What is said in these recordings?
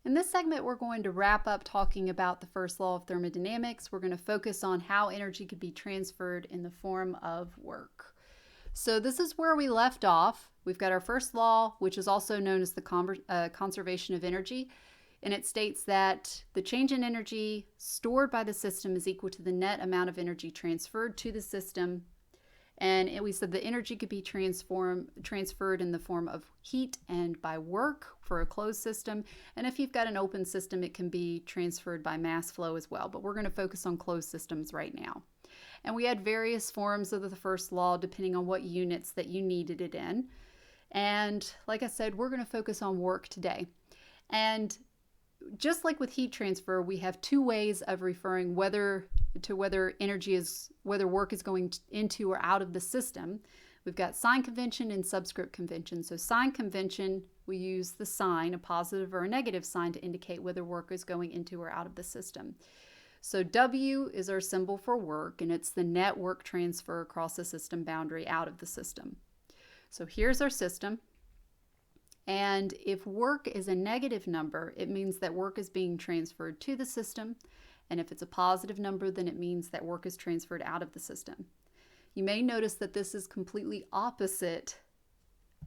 In this segment, we're going to wrap up talking about the first law of thermodynamics. We're going to focus on how energy could be transferred in the form of work. So this is where we left off. We've got our first law, which is also known as the conservation of energy. And it states that the change in energy stored by the system is equal to the net amount of energy transferred to the system. And we said the energy could be transferred in the form of heat and by work for a closed system. And if you've got an open system, it can be transferred by mass flow as well. But we're going to focus on closed systems right now. And we had various forms of the first law depending on what units that you needed it in. And like I said, we're going to focus on work today. And just like with heat transfer, we have two ways of referring whether work is going into or out of the system. We've got sign convention and subscript convention. So sign convention, we use the sign, a positive or a negative sign, to indicate whether work is going into or out of the system. So W is our symbol for work, and it's the net work transfer across the system boundary out of the system. So here's our system. And if work is a negative number, it means that work is being transferred to the system. And if it's a positive number, then it means that work is transferred out of the system. You may notice that this is completely opposite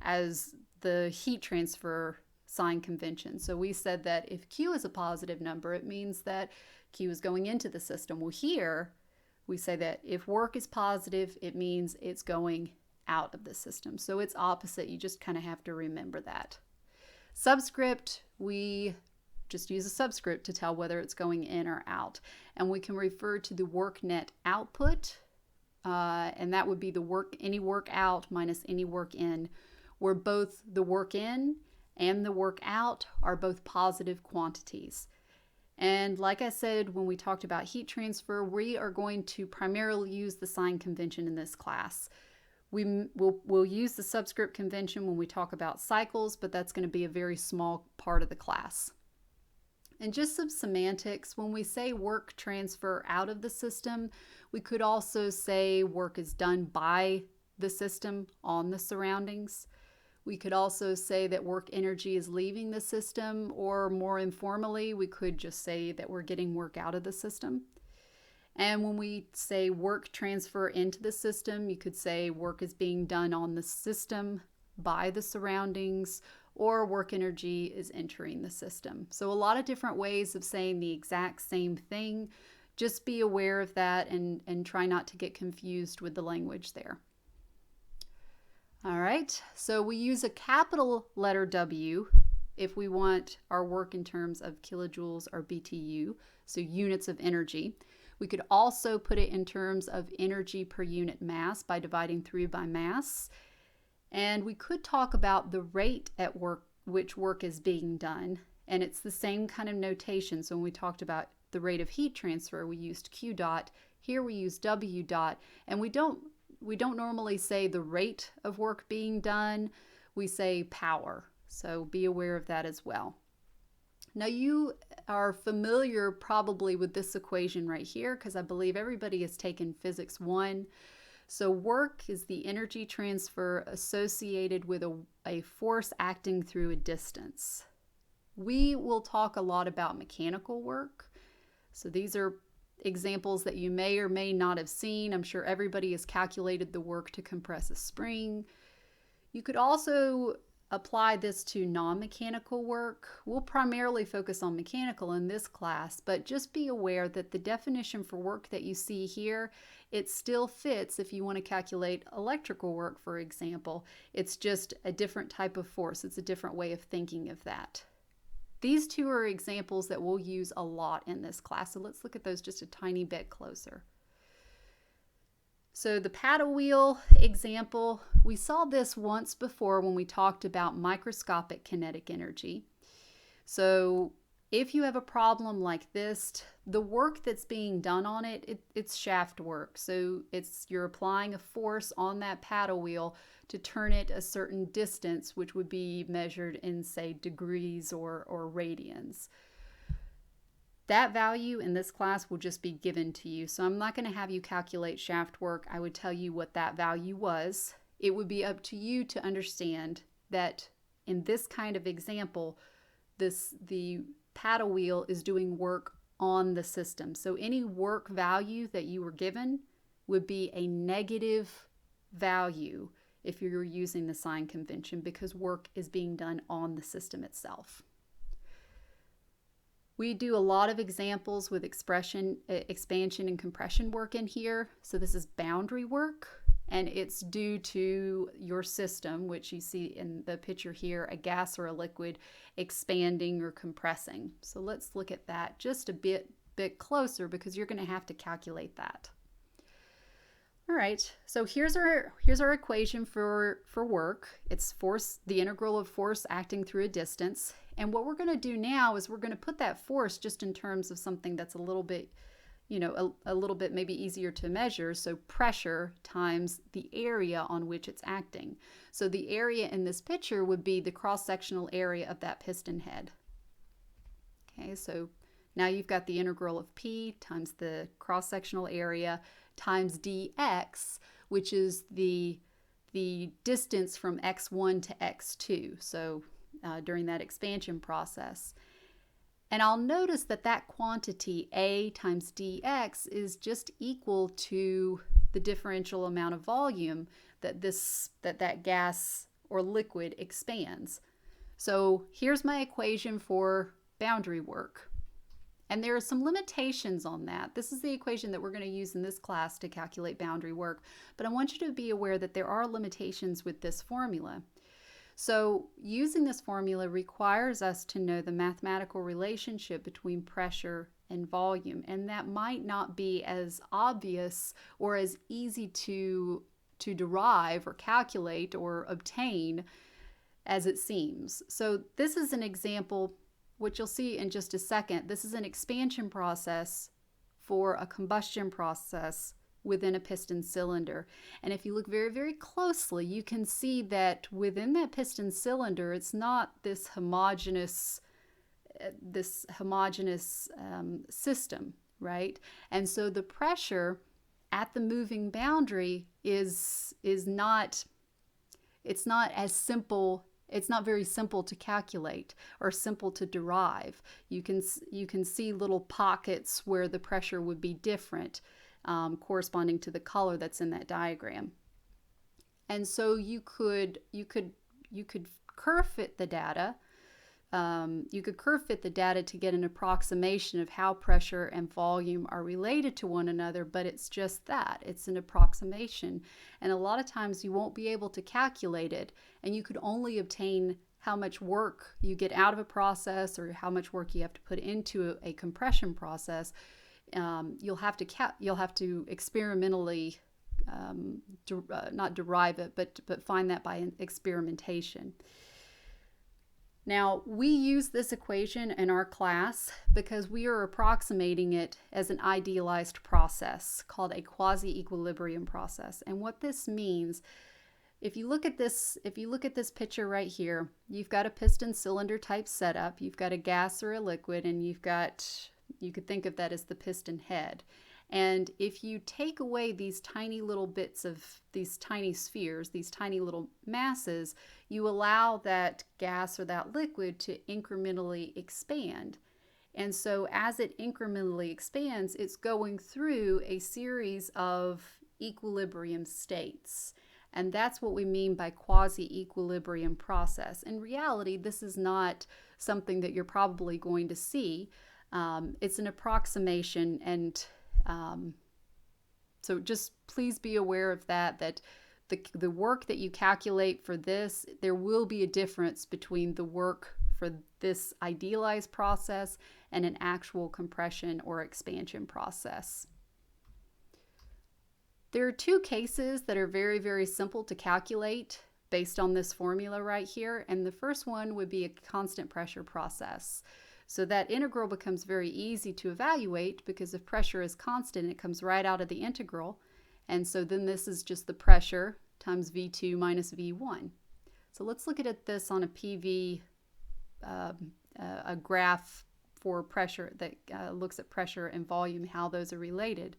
as the heat transfer sign convention. So we said that if Q is a positive number, it means that Q is going into the system. Well, here we say that if work is positive, it means it's going out of the system. So it's opposite. You just kind of have to remember that. Subscript, we just use a subscript to tell whether it's going in or out. And we can refer to the work net output, and that would be any work out minus any work in, where both the work in and the work out are both positive quantities. And like I said, when we talked about heat transfer, we are going to primarily use the sign convention in this class. We'll use the subscript convention when we talk about cycles, but that's going to be a very small part of the class. And just some semantics, when we say work transfer out of the system, we could also say work is done by the system on the surroundings. We could also say that work energy is leaving the system, or more informally, we could just say that we're getting work out of the system. And when we say work transfer into the system, you could say work is being done on the system by the surroundings, or work energy is entering the system. So a lot of different ways of saying the exact same thing. Just be aware of that and try not to get confused with the language there. All right, so we use a capital letter W if we want our work in terms of kilojoules or BTU, so units of energy. We could also put it in terms of energy per unit mass by dividing through by mass. And we could talk about the rate at which work is being done. And it's the same kind of notation. So when we talked about the rate of heat transfer, we used Q dot. Here we use W dot. And we don't normally say the rate of work being done. We say power. So be aware of that as well. Now you are familiar probably with this equation right here, because I believe everybody has taken Physics 1. So work is the energy transfer associated with a force acting through a distance. We will talk a lot about mechanical work. So these are examples that you may or may not have seen. I'm sure everybody has calculated the work to compress a spring. You could also apply this to non-mechanical work. We'll primarily focus on mechanical in this class, but just be aware that the definition for work that you see here, it still fits if you want to calculate electrical work, for example. It's just a different type of force. It's a different way of thinking of that. These two are examples that we'll use a lot in this class, so let's look at those just a tiny bit closer. So the paddle wheel example, we saw this once before when we talked about microscopic kinetic energy. So if you have a problem like this, the work that's being done on it's shaft work. So you're applying a force on that paddle wheel to turn it a certain distance, which would be measured in, say, degrees or radians. That value in this class will just be given to you. So I'm not going to have you calculate shaft work. I would tell you what that value was. It would be up to you to understand that in this kind of example, the paddle wheel is doing work on the system. So any work value that you were given would be a negative value if you're using the sign convention, because work is being done on the system itself. We do a lot of examples with expansion and compression work in here. So this is boundary work, and it's due to your system, which you see in the picture here, a gas or a liquid expanding or compressing. So let's look at that just a bit closer, because you're going to have to calculate that. All right, so here's our equation for work. It's force, the integral of force acting through a distance. And what we're going to do now is we're going to put that force just in terms of something that's a little bit, a little bit maybe easier to measure. So pressure times the area on which it's acting. So the area in this picture would be the cross-sectional area of that piston head. Okay, so now you've got the integral of P times the cross-sectional area times dx, which is the distance from x1 to x2. So during that expansion process. And I'll notice that that quantity, A times dx, is just equal to the differential amount of volume that that gas or liquid expands. So here's my equation for boundary work. And there are some limitations on that. This is the equation that we're going to use in this class to calculate boundary work. But I want you to be aware that there are limitations with this formula. So using this formula requires us to know the mathematical relationship between pressure and volume, and that might not be as obvious or as easy to derive or calculate or obtain as it seems. So this is an example, which you'll see in just a second. This is an expansion process for a combustion process within a piston cylinder. And if you look very, very closely, you can see that within that piston cylinder, it's not this homogeneous system, right? And so the pressure at the moving boundary is not, it's not as simple. It's not very simple to calculate or simple to derive. You can see little pockets where the pressure would be different, corresponding to the color that's in that diagram. And so you could curve fit the data. You could curve fit the data to get an approximation of how pressure and volume are related to one another, but it's just that. It's an approximation. And a lot of times you won't be able to calculate it, and you could only obtain how much work you get out of a process or how much work you have to put into a compression process. You'll have to experimentally not derive it, but find that by experimentation. Now, we use this equation in our class because we are approximating it as an idealized process called a quasi-equilibrium process. And what this means, if you look at this picture right here, you've got a piston cylinder type setup, you've got a gas or a liquid, and you could think of that as the piston head. And if you take away these tiny little bits of these tiny spheres, these tiny little masses, you allow that gas or that liquid to incrementally expand. And so as it incrementally expands, it's going through a series of equilibrium states. And that's what we mean by quasi-equilibrium process. In reality, this is not something that you're probably going to see. It's an approximation, and so just please be aware of that the work that you calculate for this, there will be a difference between the work for this idealized process and an actual compression or expansion process. There are two cases that are very, very simple to calculate based on this formula right here, and the first one would be a constant pressure process. So that integral becomes very easy to evaluate because if pressure is constant, it comes right out of the integral. And so then this is just the pressure times V2 minus V1. So let's look at this on a PV, a graph for pressure that looks at pressure and volume, how those are related.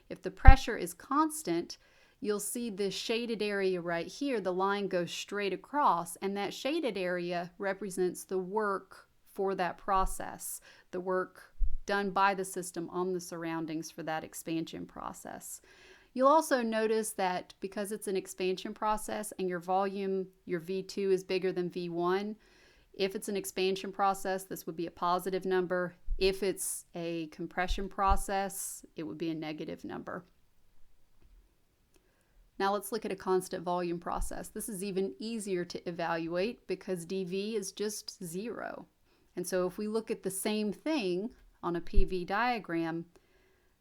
If the pressure is constant, you'll see this shaded area right here, the line goes straight across, and that shaded area represents the work for that process, the work done by the system on the surroundings for that expansion process. You'll also notice that because it's an expansion process and your volume, your V2 is bigger than V1, if it's an expansion process, this would be a positive number. If it's a compression process, it would be a negative number. Now let's look at a constant volume process. This is even easier to evaluate because dV is just 0. And so if we look at the same thing on a PV diagram,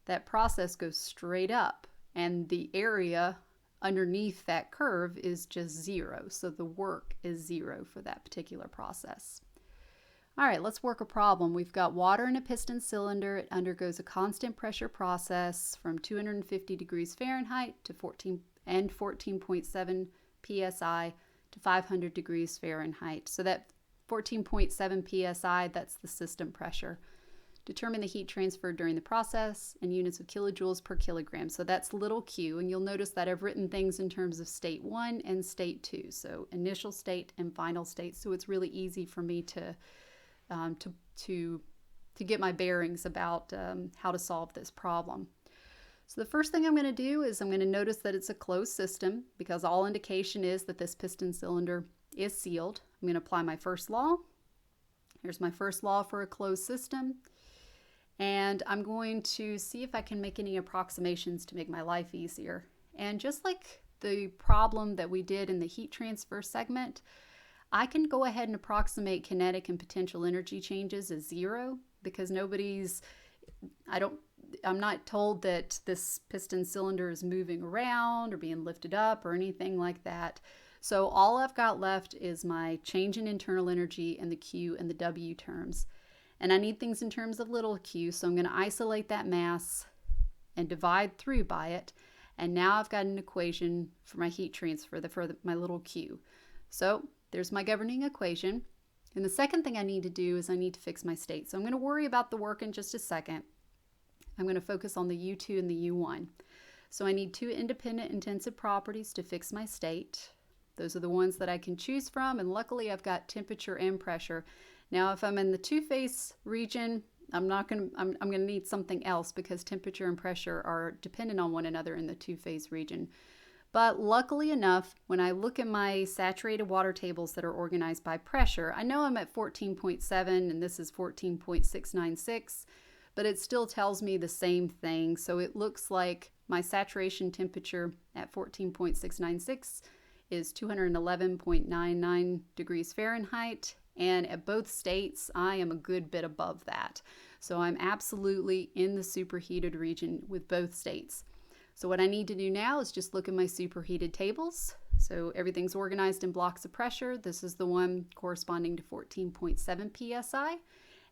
that process goes straight up and the area underneath that curve is just 0. So the work is 0 for that particular process. All right, let's work a problem. We've got water in a piston cylinder. It undergoes a constant pressure process from 250 degrees Fahrenheit to 14.7 psi to 500 degrees Fahrenheit. So that 14.7 psi, that's the system pressure. Determine the heat transferred during the process in units of kilojoules per kilogram. So that's little q, and you'll notice that I've written things in terms of state 1 and state 2. So initial state and final state. So it's really easy for me to get my bearings about how to solve this problem. So the first thing I'm going to do is I'm going to notice that it's a closed system because all indication is that this piston cylinder is sealed. I'm going to apply my first law. Here's my first law for a closed system. And I'm going to see if I can make any approximations to make my life easier. And just like the problem that we did in the heat transfer segment, I can go ahead and approximate kinetic and potential energy changes as 0 because I'm not told that this piston cylinder is moving around or being lifted up or anything like that. So all I've got left is my change in internal energy and the Q and the W terms. And I need things in terms of little q, so I'm going to isolate that mass and divide through by it. And now I've got an equation for my heat transfer, my little q. So there's my governing equation. And the second thing I need to do is I need to fix my state. So I'm going to worry about the work in just a second. I'm going to focus on the U2 and the U1. So I need two independent intensive properties to fix my state. Those are the ones that I can choose from, and luckily I've got temperature and pressure. Now if I'm in the two-phase region, I'm going to need something else because temperature and pressure are dependent on one another in the two-phase region. But luckily enough, when I look at my saturated water tables that are organized by pressure, I know I'm at 14.7 and this is 14.696, but it still tells me the same thing. So it looks like my saturation temperature at 14.696 is 211.99 degrees Fahrenheit. And at both states, I am a good bit above that. So I'm absolutely in the superheated region with both states. So what I need to do now is just look at my superheated tables. So everything's organized in blocks of pressure. This is the one corresponding to 14.7 psi.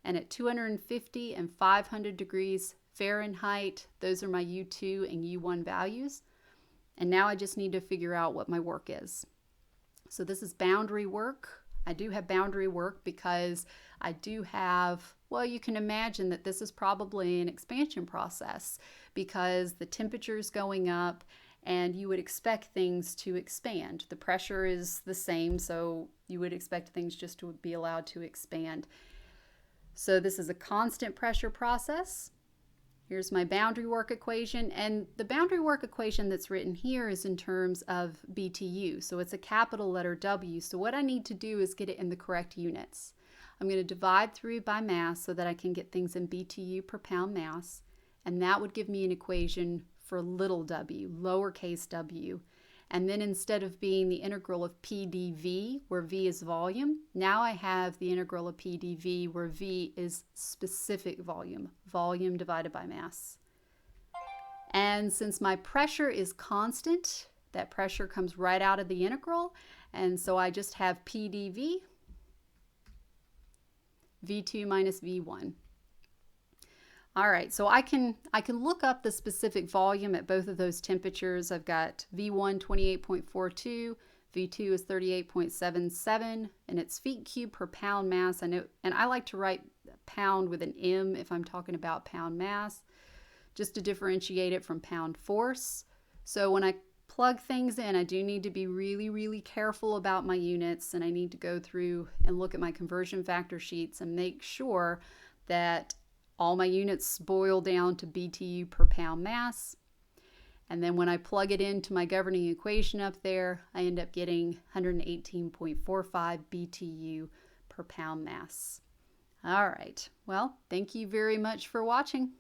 And at 250 and 500 degrees Fahrenheit, those are my U2 and U1 values. And now I just need to figure out what my work is. So this is boundary work. I do have boundary work because I do have, well, you can imagine that this is probably an expansion process because the temperature is going up and you would expect things to expand. The pressure is the same, so you would expect things just to be allowed to expand. So this is a constant pressure process. Here's my boundary work equation, and the boundary work equation that's written here is in terms of BTU, so it's a capital letter W. So what I need to do is get it in the correct units. I'm going to divide through by mass so that I can get things in BTU per pound mass, and that would give me an equation for little w, lowercase w. And then instead of being the integral of P dV, where V is volume, now I have the integral of P dV, where V is specific volume, volume divided by mass. And since my pressure is constant, that pressure comes right out of the integral, and so I just have P dV, V2 minus V1. All right, so I can look up the specific volume at both of those temperatures. I've got V1 28.42, V2 is 38.77, and it's feet cubed per pound mass. I know, and I like to write pound with an M if I'm talking about pound mass, just to differentiate it from pound force. So when I plug things in, I do need to be really, really careful about my units, and I need to go through and look at my conversion factor sheets and make sure that all my units boil down to BTU per pound mass. And then when I plug it into my governing equation up there, I end up getting 118.45 BTU per pound mass. All right, well, thank you very much for watching.